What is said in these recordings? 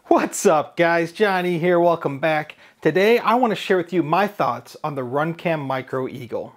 What's up guys, Johnny here, welcome back. Today I want to share with you my thoughts on the Runcam Micro Eagle.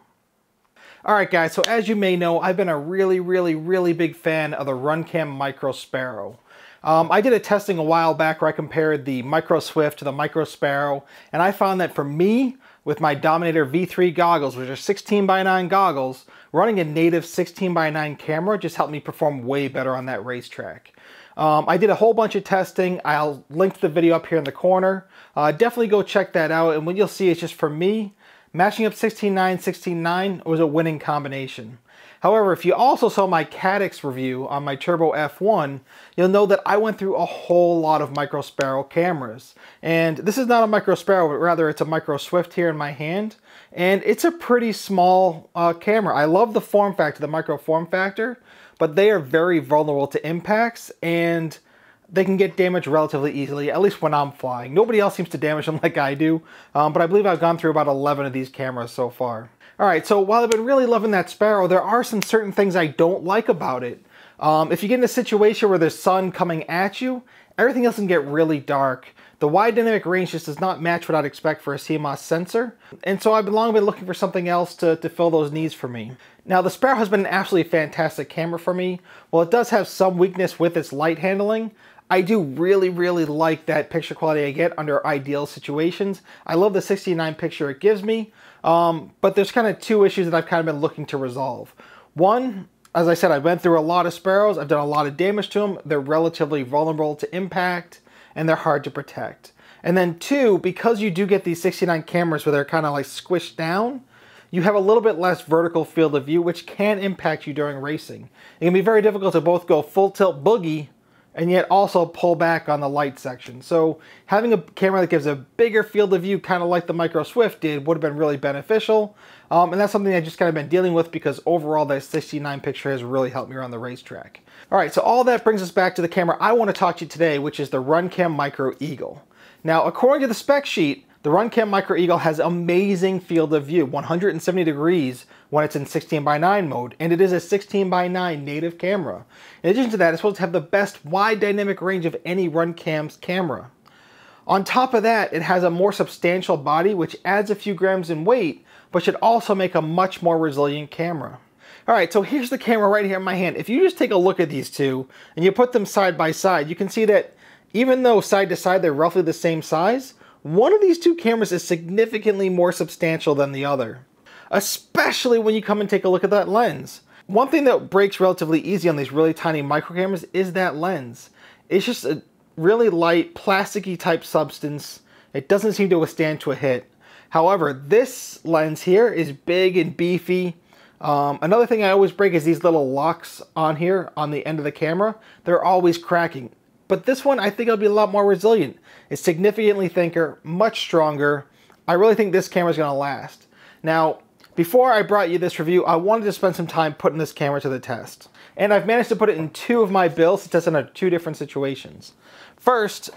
Alright guys, so as you may know, I've been a really big fan of the Runcam Micro Sparrow. I did a testing a while back where I compared the Micro Swift to the Micro Sparrow, and I found that for me, with my Dominator V3 goggles, which are 16:9 goggles, running a native 16:9 camera just helped me perform way better on that racetrack. I did a whole bunch of testing. I'll link the video up here in the corner. Definitely go check that out, and what you'll see is just for me, matching up 16:9, 16:9 was a winning combination. However, if you also saw my Caddx review on my Turbo F1, you'll know that I went through a whole lot of Micro Sparrow cameras. And this is not a Micro Sparrow, but rather it's a Micro Swift here in my hand. And it's a pretty small camera. I love the form factor, the micro form factor, but they are very vulnerable to impacts and they can get damaged relatively easily, at least when I'm flying. Nobody else seems to damage them like I do, but I believe I've gone through about 11 of these cameras so far. Alright, so while I've been really loving that Sparrow, there are some certain things I don't like about it. If you get in a situation where there's sun coming at you, everything else can get really dark. The wide dynamic range just does not match what I'd expect for a CMOS sensor, and so I've long been looking for something else to fill those needs for me. Now the Sparrow has been an absolutely fantastic camera for me. While it does have some weakness with its light handling, I do really like that picture quality I get under ideal situations. I love the 16:9 picture it gives me, but there's kind of two issues that I've kind of been looking to resolve. One, as I said, I've been through a lot of Sparrows, I've done a lot of damage to them, they're relatively vulnerable to impact, and they're hard to protect. And then two, because you do get these 16:9 cameras where they're kind of like squished down, you have a little bit less vertical field of view, which can impact you during racing. It can be very difficult to both go full tilt boogie and yet also pull back on the light section. So having a camera that gives a bigger field of view, kind of like the Micro Swift did, would have been really beneficial. And that's something I've just kind of been dealing with because overall that 16:9 picture has really helped me around the racetrack. All right, so all that brings us back to the camera I want to talk to you today, which is the Runcam Micro Eagle. Now, according to the spec sheet, the Runcam Micro Eagle has amazing field of view, 170 degrees when it's in 16:9 mode, and it is a 16:9 native camera. In addition to that, it's supposed to have the best wide dynamic range of any Runcam's camera. On top of that, it has a more substantial body, which adds a few grams in weight, but should also make a much more resilient camera. Alright, so here's the camera right here in my hand. If you just take a look at these two, and you put them side by side, you can see that even though side to side they're roughly the same size, one of these two cameras is significantly more substantial than the other. Especially when you come and take a look at that lens. One thing that breaks relatively easy on these really tiny micro cameras is that lens. It's just a really light, plasticky type substance. It doesn't seem to withstand to a hit. However, this lens here is big and beefy. Another thing I always break is these little locks on here on the end of the camera. They're always cracking. But this one, I think it'll be a lot more resilient. It's significantly thicker, much stronger. I really think this camera is going to last. Now, before I brought you this review, I wanted to spend some time putting this camera to the test. And I've managed to put it in two of my builds to test it under two different situations. First,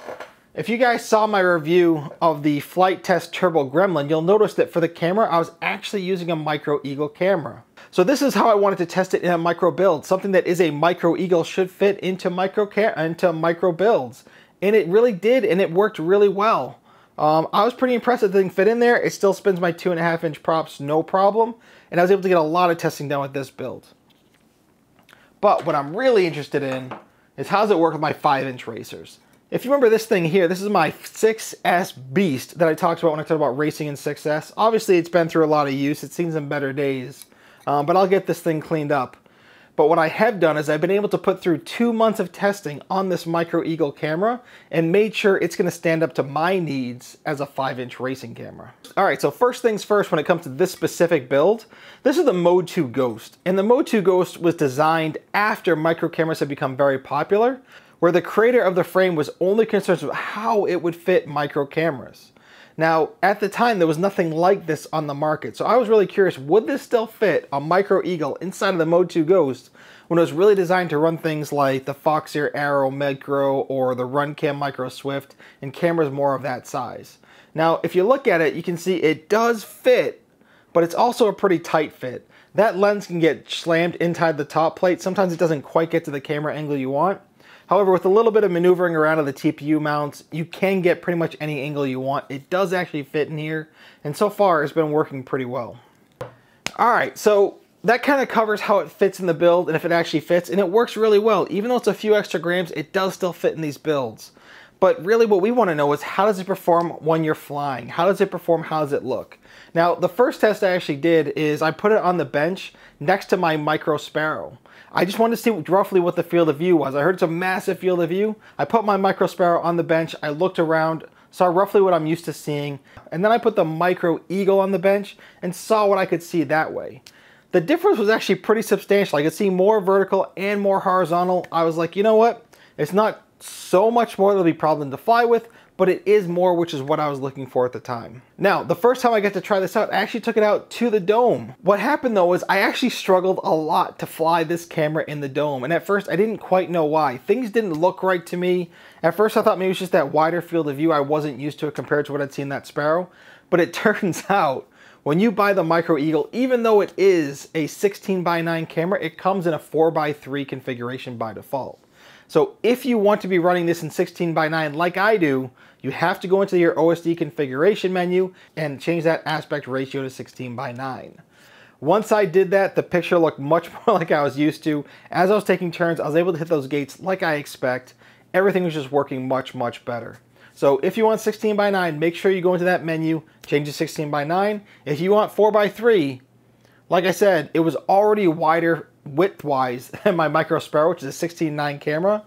if you guys saw my review of the Flight Test Turbo Gremlin, you'll notice that for the camera, I was actually using a Micro Eagle camera. So this is how I wanted to test it in a micro build. Something that is a Micro Eagle should fit into micro builds. And it really did, and it worked really well. I was pretty impressed that the thing fit in there. It still spins my 2.5-inch props, no problem. And I was able to get a lot of testing done with this build. But what I'm really interested in is how does it work with my 5-inch racers? If you remember this thing here, this is my 6S Beast that I talked about when I talked about racing in 6S. Obviously, it's been through a lot of use. It's seen some better days. But I'll get this thing cleaned up. But what I have done is I've been able to put through 2 months of testing on this Micro Eagle camera and made sure it's going to stand up to my needs as a 5-inch racing camera. Alright, so first things first when it comes to this specific build, this is the Mode 2 Ghost. And the Mode 2 Ghost was designed after micro cameras had become very popular, where the creator of the frame was only concerned with how it would fit micro cameras. Now, at the time, there was nothing like this on the market, so I was really curious, would this still fit a Micro Eagle inside of the Mode 2 Ghost when it was really designed to run things like the Foxeer Arrow Micro or the Runcam Micro Swift and cameras more of that size? Now, if you look at it, you can see it does fit, but it's also a pretty tight fit. That lens can get slammed inside the top plate. Sometimes it doesn't quite get to the camera angle you want. However, with a little bit of maneuvering around of the TPU mounts, you can get pretty much any angle you want. It does actually fit in here, and so far it's been working pretty well. All right, so that kind of covers how it fits in the build and if it actually fits, and it works really well. Even though it's a few extra grams, it does still fit in these builds. But really what we want to know is, how does it perform when you're flying? How does it perform? How does it look? Now, the first test I actually did is I put it on the bench next to my micro Sparrow. I just wanted to see roughly what the field of view was. I heard it's a massive field of view. I put my micro Sparrow on the bench. I looked around, saw roughly what I'm used to seeing. And then I put the micro Eagle on the bench and saw what I could see that way. The difference was actually pretty substantial. I could see more vertical and more horizontal. I was like, you know what? It's not so much more that'll be a problem to fly with, but it is more, which is what I was looking for at the time. Now, the first time I got to try this out, I actually took it out to the dome. What happened though is I actually struggled a lot to fly this camera in the dome. And at first I didn't quite know why. Things didn't look right to me. At first I thought maybe it was just that wider field of view. I wasn't used to it compared to what I'd seen in that Sparrow. But it turns out when you buy the Micro Eagle, even though it is a 16:9 camera, it comes in a 4:3 configuration by default. So if you want to be running this in 16:9 like I do, you have to go into your OSD configuration menu and change that aspect ratio to 16:9. Once I did that, the picture looked much more like I was used to. As I was taking turns, I was able to hit those gates like I expect. Everything was just working much, much better. So if you want 16:9, make sure you go into that menu, change to 16:9. If you want 4:3, like I said, it was already wider width-wise than my Micro Sparrow, which is a 16:9 camera,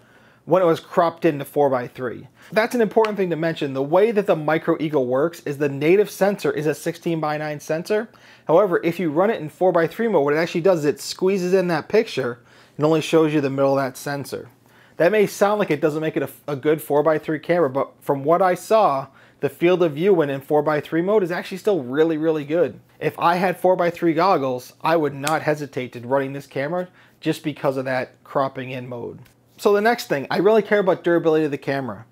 when it was cropped into 4:3. That's an important thing to mention. The way that the Micro Eagle works is the native sensor is a 16:9 sensor. However, if you run it in 4:3 mode, what it actually does is it squeezes in that picture and only shows you the middle of that sensor. That may sound like it doesn't make it a good 4:3 camera, but from what I saw, the field of view when in 4:3 mode is actually still really, really good. If I had 4:3 goggles, I would not hesitate to running this camera just because of that cropping in mode. So the next thing, I really care about durability of the camera.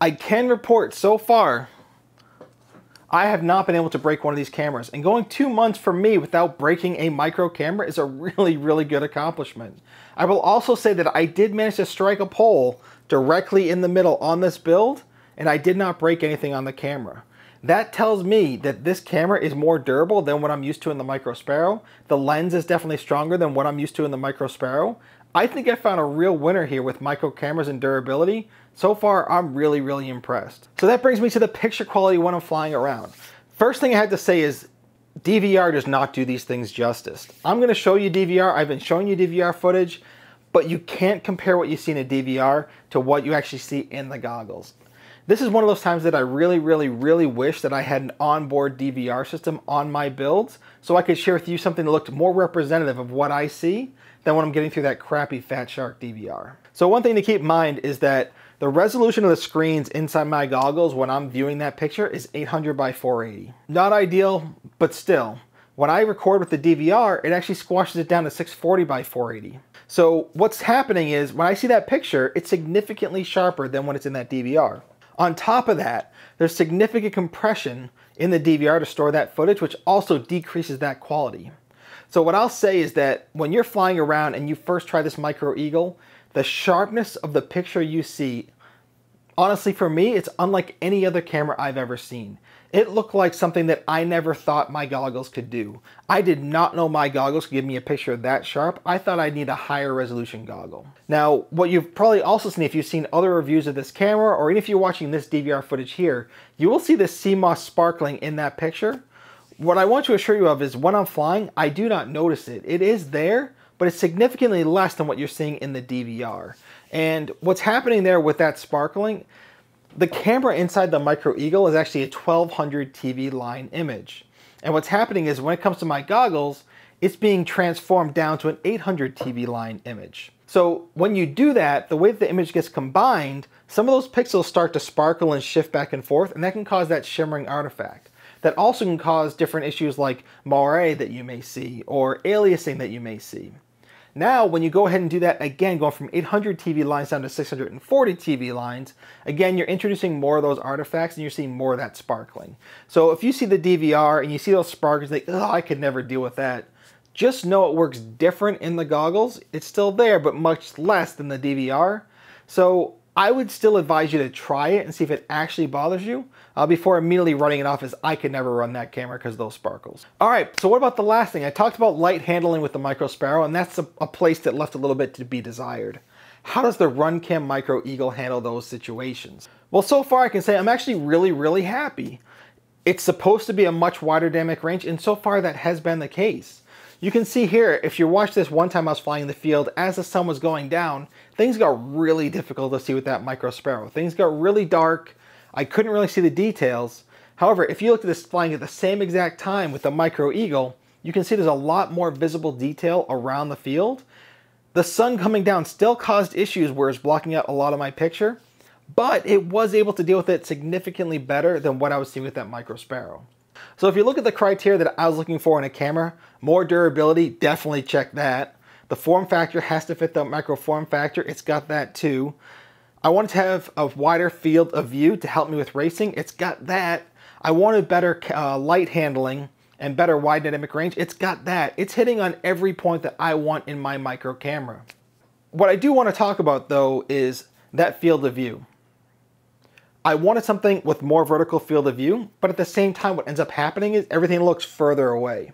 I can report so far, I have not been able to break one of these cameras. And going 2 months for me without breaking a micro camera is a really, really good accomplishment. I will also say that I did manage to strike a pole directly in the middle on this build, and I did not break anything on the camera. That tells me that this camera is more durable than what I'm used to in the Micro Sparrow. The lens is definitely stronger than what I'm used to in the Micro Sparrow. I think I found a real winner here with micro cameras and durability. So far, I'm really, really impressed. So that brings me to the picture quality when I'm flying around. First thing I had to say is DVR does not do these things justice. I'm going to show you DVR. I've been showing you DVR footage, but you can't compare what you see in a DVR to what you actually see in the goggles. This is one of those times that I really, really, really wish that I had an onboard DVR system on my builds so I could share with you something that looked more representative of what I see than when I'm getting through that crappy Fat Shark DVR. So one thing to keep in mind is that the resolution of the screens inside my goggles when I'm viewing that picture is 800 by 480. Not ideal, but still. When I record with the DVR, it actually squashes it down to 640 by 480. So what's happening is when I see that picture, it's significantly sharper than when it's in that DVR. On top of that, there's significant compression in the DVR to store that footage, which also decreases that quality. So what I'll say is that when you're flying around and you first try this Micro Eagle, the sharpness of the picture you see, honestly for me, it's unlike any other camera I've ever seen. It looked like something that I never thought my goggles could do. I did not know my goggles could give me a picture that sharp. I thought I'd need a higher resolution goggle. Now, what you've probably also seen if you've seen other reviews of this camera, or even if you're watching this DVR footage here, you will see this CMOS sparkling in that picture. What I want to assure you of is when I'm flying, I do not notice it. It is there, but it's significantly less than what you're seeing in the DVR. And what's happening there with that sparkling, the camera inside the Micro Eagle is actually a 1200 TV line image. And what's happening is when it comes to my goggles, it's being transformed down to an 800 TV line image. So when you do that, the way that the image gets combined, some of those pixels start to sparkle and shift back and forth, and that can cause that shimmering artifact. That also can cause different issues like moire that you may see, or aliasing that you may see. Now, when you go ahead and do that again, going from 800 TV lines down to 640 TV lines, again, you're introducing more of those artifacts and you're seeing more of that sparkling. So if you see the DVR and you see those sparkles, like, oh, I could never deal with that. Just know it works different in the goggles. It's still there, but much less than the DVR. So I would still advise you to try it and see if it actually bothers you before immediately running it off, as I could never run that camera because of those sparkles. All right, so what about the last thing? I talked about light handling with the Micro Sparrow, and that's a place that left a little bit to be desired. How does the Runcam Micro Eagle handle those situations? Well, so far I can say I'm actually really happy. It's supposed to be a much wider dynamic range, and so far that has been the case. You can see here, if you watch this one time I was flying in the field, as the sun was going down, things got really difficult to see with that Micro Sparrow. Things got really dark. I couldn't really see the details. However, if you look at this flying at the same exact time with the Micro Eagle, you can see there's a lot more visible detail around the field. The sun coming down still caused issues where it's blocking out a lot of my picture, but it was able to deal with it significantly better than what I was seeing with that Micro Sparrow. So if you look at the criteria that I was looking for in a camera, more durability, definitely check that. The form factor has to fit the micro form factor. It's got that too. I wanted to have a wider field of view to help me with racing. It's got that. I wanted better light handling and better wide dynamic range. It's got that. It's hitting on every point that I want in my micro camera. What I do want to talk about though is that field of view. I wanted something with more vertical field of view, but at the same time what ends up happening is everything looks further away.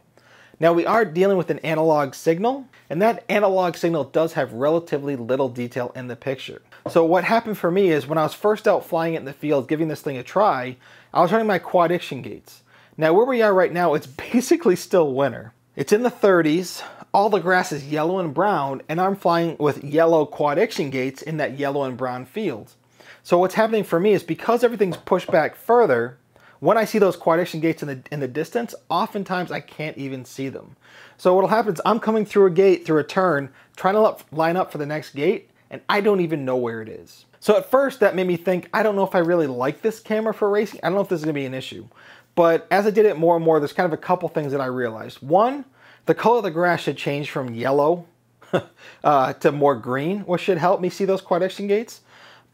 Now we are dealing with an analog signal, and that analog signal does have relatively little detail in the picture. So what happened for me is when I was first out flying it in the field, giving this thing a try, I was running my quad action gates. Now where we are right now, it's basically still winter. It's in the 30s, all the grass is yellow and brown, and I'm flying with yellow quad action gates in that yellow and brown field. So what's happening for me is because everything's pushed back further, when I see those quad action gates in the distance, oftentimes I can't even see them. So what'll happen is I'm coming through a gate, through a turn, trying to line up for the next gate, and I don't even know where it is. So at first that made me think, I don't know if I really like this camera for racing. I don't know if this is gonna be an issue. But as I did it more and more, there's kind of a couple things that I realized. One, the color of the grass should change from yellow to more green, which should help me see those quad action gates.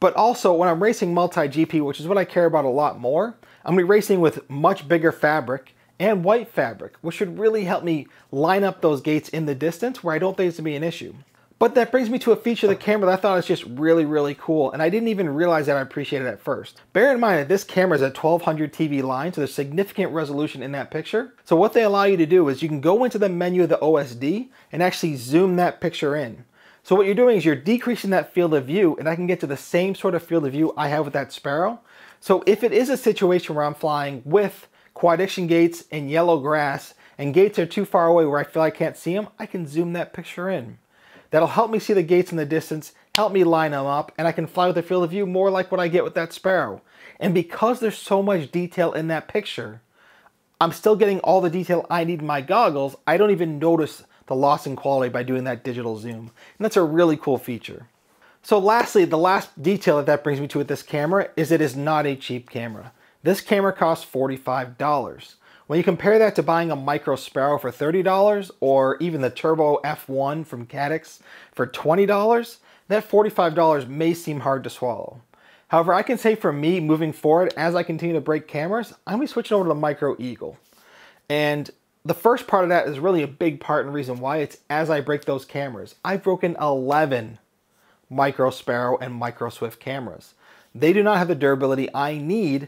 But also when I'm racing multi-GP, which is what I care about a lot more, I'm gonna be racing with much bigger fabric and white fabric, which should really help me line up those gates in the distance where I don't think it's gonna be an issue. But that brings me to a feature of the camera that I thought was just really cool, and I didn't even realize that I appreciated it at first. Bear in mind that this camera is a 1200 TV line, so there's significant resolution in that picture. So what they allow you to do is you can go into the menu of the OSD and actually zoom that picture in. So what you're doing is you're decreasing that field of view, and I can get to the same sort of field of view I have with that Sparrow. So if it is a situation where I'm flying with quad action gates and yellow grass, and gates are too far away where I feel I can't see them, I can zoom that picture in. That'll help me see the gates in the distance, help me line them up, and I can fly with a field of view more like what I get with that Sparrow. And because there's so much detail in that picture, I'm still getting all the detail I need in my goggles. I don't even notice the loss in quality by doing that digital zoom. And that's a really cool feature. So lastly, the last detail that brings me to with this camera is it is not a cheap camera. This camera costs $45. When you compare that to buying a Micro Sparrow for $30 or even the Turbo F1 from Caddx for $20, that $45 may seem hard to swallow. However, I can say for me moving forward, as I continue to break cameras, I'm gonna be switching over to the Micro Eagle. And the first part of that is really a big part and reason why. It's as I break those cameras. I've broken 11 Micro Sparrow and Micro Swift cameras. They do not have the durability I need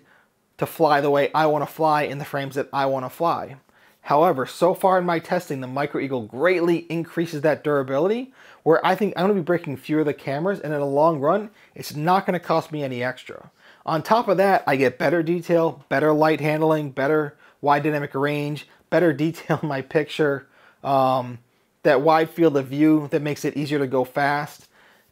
to fly the way I want to fly in the frames that I want to fly. However, so far in my testing, the Micro Eagle greatly increases that durability, where I think I'm going to be breaking fewer of the cameras, and in the long run, it's not going to cost me any extra. On top of that, I get better detail, better light handling, better wide dynamic range, better detail in my picture, that wide field of view that makes it easier to go fast.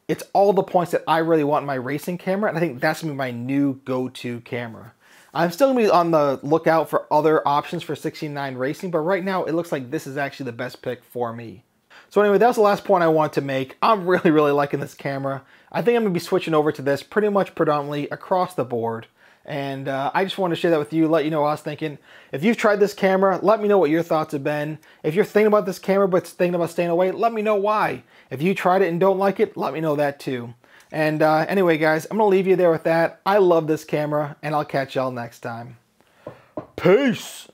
It's all the points that I really want in my racing camera, and I think that's going to be my new go-to camera. I'm still going to be on the lookout for other options for 16:9 racing, but right now it looks like this is actually the best pick for me. So anyway, that was the last point I wanted to make. I'm really liking this camera. I think I'm going to be switching over to this pretty much predominantly across the board. And I just wanted to share that with you, let you know what I was thinking. If you've tried this camera, let me know what your thoughts have been. If you're thinking about this camera but thinking about staying away, let me know why. If you tried it and don't like it, let me know that too. And anyway, guys, I'm going to leave you there with that. I love this camera, and I'll catch y'all next time. Peace!